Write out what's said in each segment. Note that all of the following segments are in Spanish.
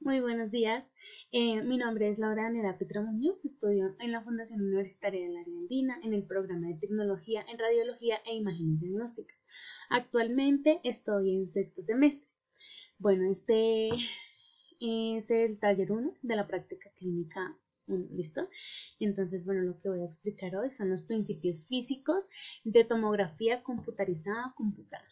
Muy buenos días. Mi nombre es Laura Daniela Petro Muñoz. Estudio en la Fundación Universitaria del Área Andina en el programa de Tecnología en Radiología e Imágenes Diagnósticas. Actualmente estoy en sexto semestre. Bueno, este es el taller 1 de la práctica clínica 1, ¿listo? Entonces, bueno, lo que voy a explicar hoy son los principios físicos de tomografía computarizada computada.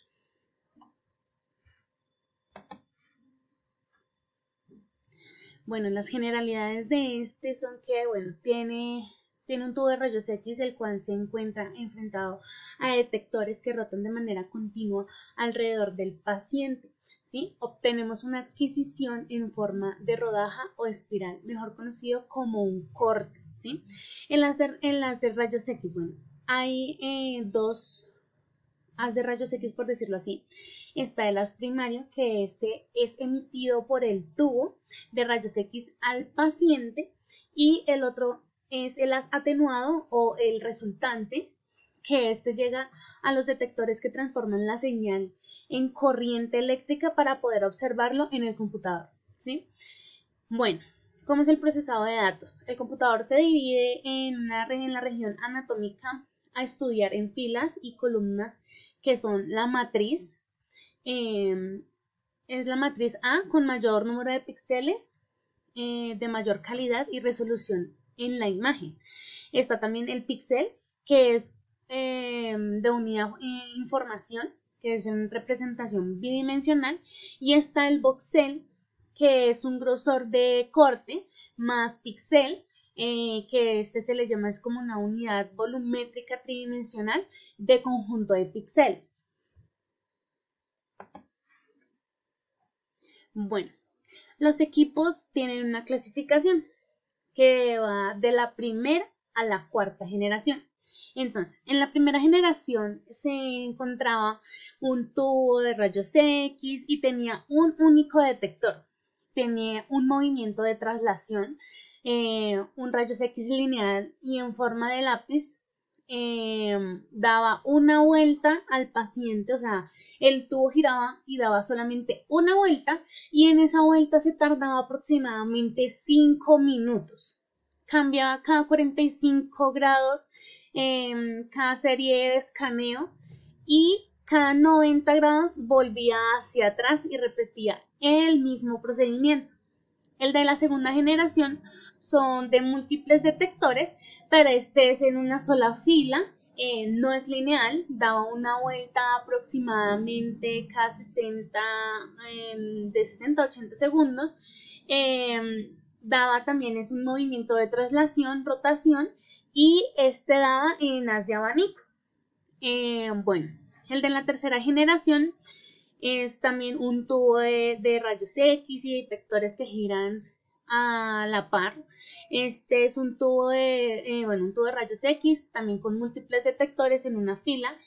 Bueno, las generalidades de este son que, bueno, tiene un tubo de rayos X el cual se encuentra enfrentado a detectores que rotan de manera continua alrededor del paciente, ¿sí? Obtenemos una adquisición en forma de rodaja o espiral, mejor conocido como un corte, ¿sí? En las de rayos X, bueno, hay dos haz de rayos X, por decirlo así. Está el haz primario, que este es emitido por el tubo de rayos X al paciente, y el otro es el haz atenuado o el resultante, que este llega a los detectores que transforman la señal en corriente eléctrica para poder observarlo en el computador, ¿sí? Bueno, ¿cómo es el procesado de datos? El computador se divide en la región anatómica a estudiar en filas y columnas, que son la matriz. Es la matriz A con mayor número de píxeles, de mayor calidad y resolución en la imagen. Está también el píxel, que es de unidad información, que es en representación bidimensional, y está el voxel, que es un grosor de corte más píxel, que este se le llama, es como una unidad volumétrica tridimensional de conjunto de píxeles. Bueno, los equipos tienen una clasificación que va de la primera a la cuarta generación. Entonces, en la primera generación se encontraba un tubo de rayos X y tenía un único detector. Tenía un movimiento de traslación, un rayos X lineal y en forma de lápiz. Daba una vuelta al paciente, o sea, el tubo giraba y daba solamente una vuelta, y en esa vuelta se tardaba aproximadamente 5 minutos. Cambiaba cada 45 grados cada serie de escaneo, y cada 90 grados volvía hacia atrás y repetía el mismo procedimiento. El de la segunda generación son de múltiples detectores, pero este es en una sola fila, no es lineal, daba una vuelta aproximadamente cada 60, de 60 a 80 segundos. Daba también, es un movimiento de traslación, rotación, y este daba en haz de abanico. Bueno, el de la tercera generación es también un tubo de rayos X y detectores que giran a la par. Este es un tubo un tubo de rayos X, también con múltiples detectores en una fila,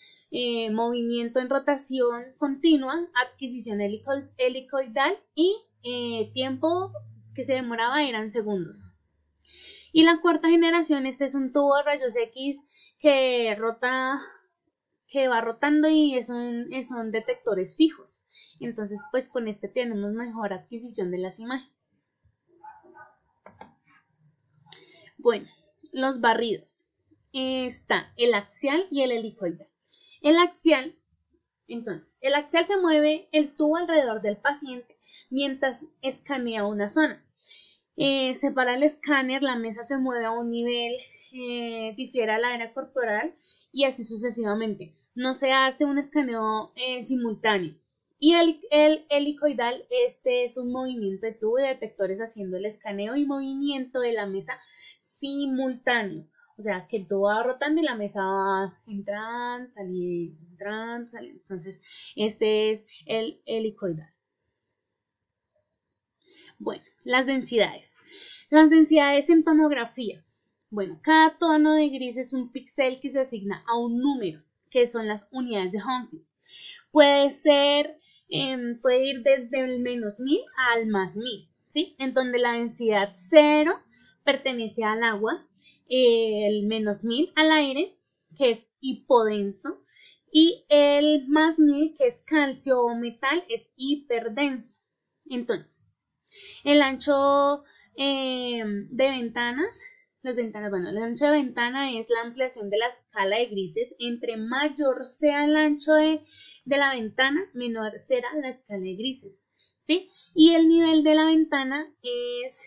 movimiento en rotación continua, adquisición helicoidal, y tiempo que se demoraba eran segundos. Y la cuarta generación, este es un tubo de rayos X que va rotando, y son detectores fijos. Entonces, pues con este tenemos mejor adquisición de las imágenes. Bueno, los barridos. Está el axial y el helicoidal. El axial se mueve el tubo alrededor del paciente mientras escanea una zona. Separa el escáner, la mesa se mueve a un nivel, difiere a la área corporal, y así sucesivamente. No se hace un escaneo simultáneo. Y el helicoidal, este es un movimiento de tubo de detectores haciendo el escaneo y movimiento de la mesa simultáneo. O sea, que el tubo va rotando y la mesa va entrando, saliendo, entrando, saliendo. Entonces, este es el helicoidal. Bueno, las densidades. Las densidades en tomografía. Bueno, cada tono de gris es un píxel que se asigna a un número, que son las unidades de Hounsfield. Puede ir desde el -1000 al +1000, ¿sí? En donde la densidad 0 pertenece al agua, el -1000 al aire, que es hipodenso, y el +1000, que es calcio o metal, es hiperdenso. Entonces, El ancho de ventanas, bueno, el ancho de ventana es la ampliación de la escala de grises. Entre mayor sea el ancho de la ventana, menor será la escala de grises, ¿sí? Y el nivel de la ventana es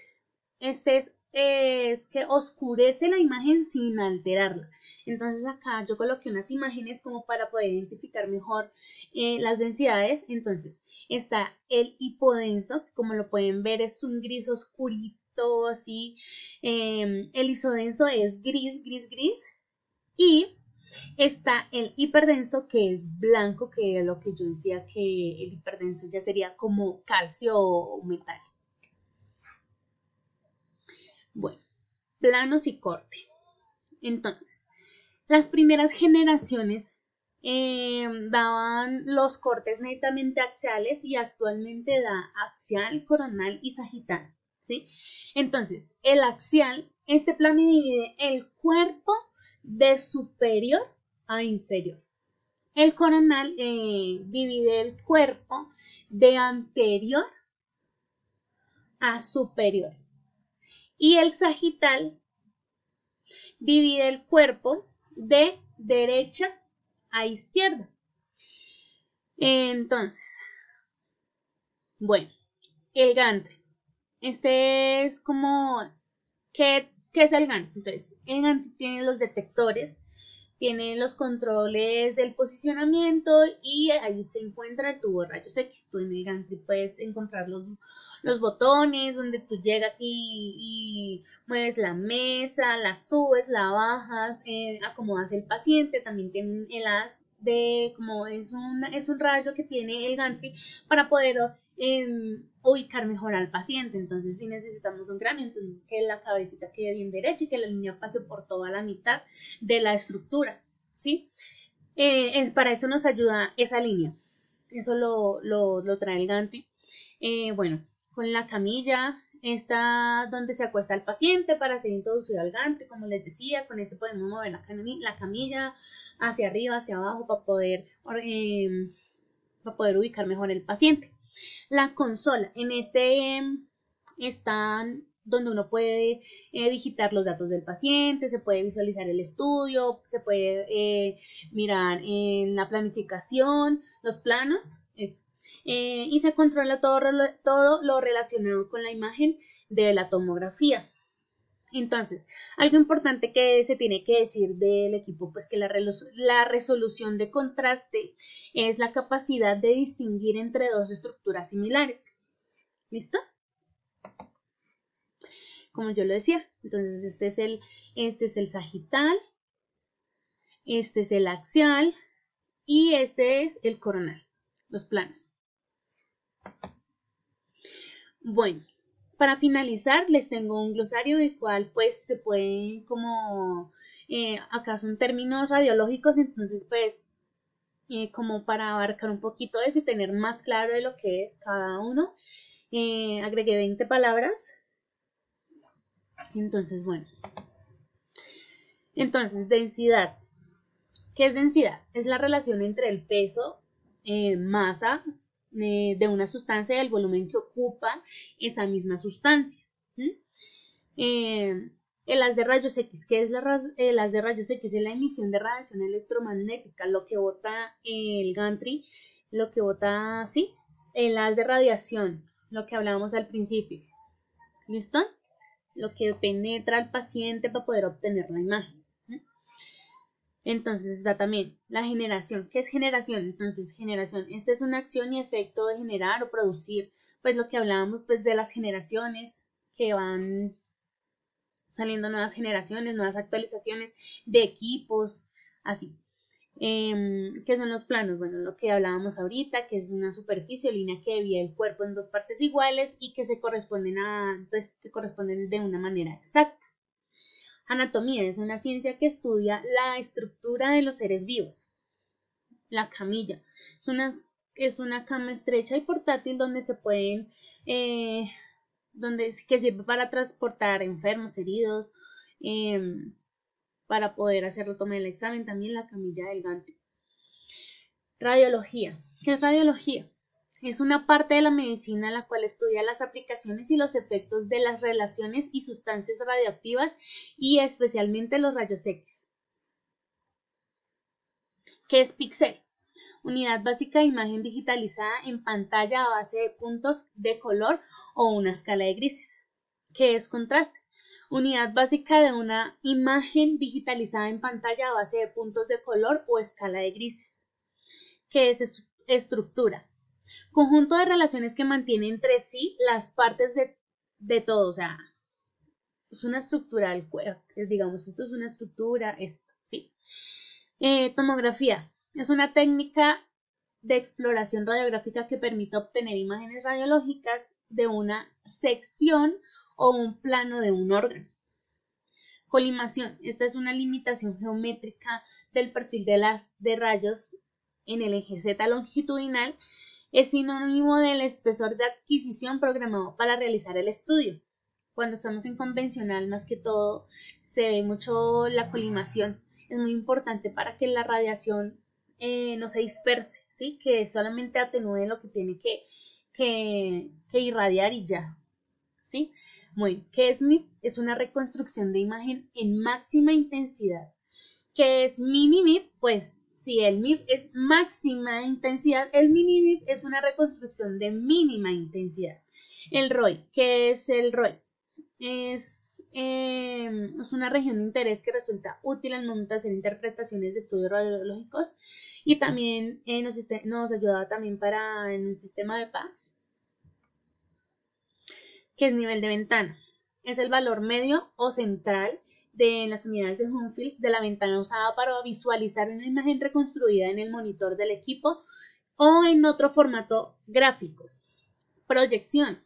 que oscurece la imagen sin alterarla. Entonces acá yo coloqué unas imágenes como para poder identificar mejor las densidades. Entonces está el hipodenso, que como lo pueden ver es un gris oscurito así. El isodenso es gris, gris, gris. Y está el hiperdenso, que es blanco, que es lo que yo decía que el hiperdenso ya sería como calcio o metal. Bueno, planos y corte. Entonces, las primeras generaciones daban los cortes netamente axiales y actualmente da axial, coronal y sagital, ¿sí? Entonces, el axial, este plano divide el cuerpo de superior a inferior. El coronal divide el cuerpo de anterior a superior. Y el sagital divide el cuerpo de derecha a izquierda. Entonces, bueno, el gantry. Este es como, ¿qué es el gantry? Entonces, el gantry tiene los detectores, tiene los controles del posicionamiento y ahí se encuentra el tubo de rayos X. Tú en el gantry puedes encontrar los botones donde tú llegas y mueves la mesa, la subes, la bajas, acomodas el paciente. También tienen el as de como es un rayo que tiene el gantry para poder ubicar mejor al paciente. Entonces si necesitamos un cráneo, entonces que la cabecita quede bien derecha y que la línea pase por toda la mitad de la estructura, ¿sí? Para eso nos ayuda esa línea, eso lo trae el gantry. Bueno, con la camilla está donde se acuesta el paciente para ser introducido al gantry, como les decía. Con este podemos mover la camilla hacia arriba, hacia abajo para poder ubicar mejor el paciente. La consola, en este están donde uno puede digitar los datos del paciente, se puede visualizar el estudio, se puede mirar en la planificación, los planos, eso. Y se controla todo lo relacionado con la imagen de la tomografía. Entonces, algo importante que se tiene que decir del equipo, pues que la resolución de contraste es la capacidad de distinguir entre dos estructuras similares. ¿Listo? Como yo lo decía, entonces este es el sagital, este es el axial y este es el coronal, los planos. Bueno, para finalizar les tengo un glosario del cual pues se pueden como, acá son términos radiológicos, entonces pues como para abarcar un poquito eso y tener más claro de lo que es cada uno, agregué 20 palabras. Entonces, bueno. Entonces, densidad. ¿Qué es densidad? Es la relación entre el peso, masa de una sustancia y el volumen que ocupa esa misma sustancia. El haz de rayos X. ¿Qué es el haz de rayos X? Es la emisión de radiación electromagnética, lo que bota el gantry, lo que bota, sí, el haz de radiación, lo que hablábamos al principio. ¿Listo? Lo que penetra al paciente para poder obtener la imagen. Entonces está también la generación. ¿Qué es generación? Entonces, generación, esta es una acción y efecto de generar o producir, pues lo que hablábamos pues de las generaciones, que van saliendo nuevas generaciones, nuevas actualizaciones de equipos, así. ¿Qué son los planos? Bueno, lo que hablábamos ahorita, que es una superficie o línea que divide el cuerpo en dos partes iguales y que se corresponden que corresponden de una manera exacta. Anatomía es una ciencia que estudia la estructura de los seres vivos. La camilla es una cama estrecha y portátil donde se pueden, que sirve para transportar enfermos, heridos, para poder hacer la toma del examen. También la camilla del gantry. Radiología. ¿Qué es radiología? Es una parte de la medicina la cual estudia las aplicaciones y los efectos de las relaciones y sustancias radioactivas y especialmente los rayos X. ¿Qué es píxel? Unidad básica de imagen digitalizada en pantalla a base de puntos de color o una escala de grises. ¿Qué es contraste? Unidad básica de una imagen digitalizada en pantalla a base de puntos de color o escala de grises. ¿Qué es estructura? Conjunto de relaciones que mantienen entre sí las partes de todo, o sea, es una estructura del cuerpo, digamos, esto es una estructura, esto, sí. Tomografía, es una técnica de exploración radiográfica que permite obtener imágenes radiológicas de una sección o un plano de un órgano. Colimación, esta es una limitación geométrica del perfil de rayos en el eje Z longitudinal. Es sinónimo del espesor de adquisición programado para realizar el estudio. Cuando estamos en convencional, más que todo, se ve mucho la colimación. Es muy importante para que la radiación no se disperse, ¿sí? Que solamente atenúe lo que tiene que irradiar y ya, ¿sí? Muy bien. ¿Qué es MIP? Es una reconstrucción de imagen en máxima intensidad. ¿Qué es mini-MIP? Pues si el MIP es máxima intensidad, el mini-MIP es una reconstrucción de mínima intensidad. El ROI, ¿qué es el ROI? Es una región de interés que resulta útil al momento de hacer interpretaciones de estudios radiológicos y también nos ayuda también para en un sistema de paz. ¿Qué es nivel de ventana? Es el valor medio o central de las unidades de Hounsfield de la ventana usada para visualizar una imagen reconstruida en el monitor del equipo o en otro formato gráfico. Proyección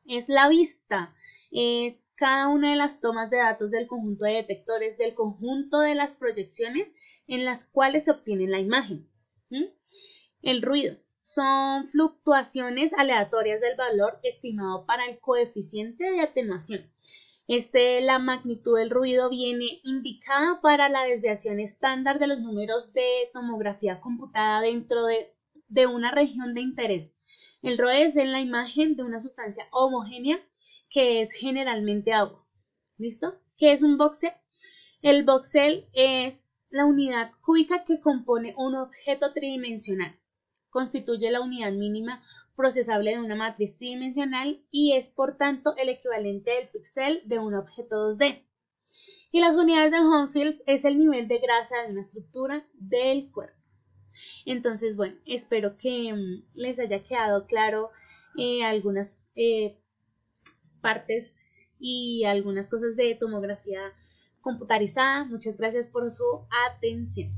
es la vista, es cada una de las tomas de datos del conjunto de detectores del conjunto de las proyecciones en las cuales se obtiene la imagen. El ruido son fluctuaciones aleatorias del valor estimado para el coeficiente de atenuación. La magnitud del ruido viene indicada para la desviación estándar de los números de tomografía computada dentro de una región de interés. El ROE es en la imagen de una sustancia homogénea que es generalmente agua. ¿Listo? ¿Qué es un voxel? El voxel es la unidad cúbica que compone un objeto tridimensional. Constituye la unidad mínima procesable de una matriz tridimensional y es por tanto el equivalente del píxel de un objeto 2D. Y las unidades de Hounsfield es el nivel de grasa de una estructura del cuerpo. Entonces, bueno, espero que les haya quedado claro algunas partes y algunas cosas de tomografía computarizada. Muchas gracias por su atención.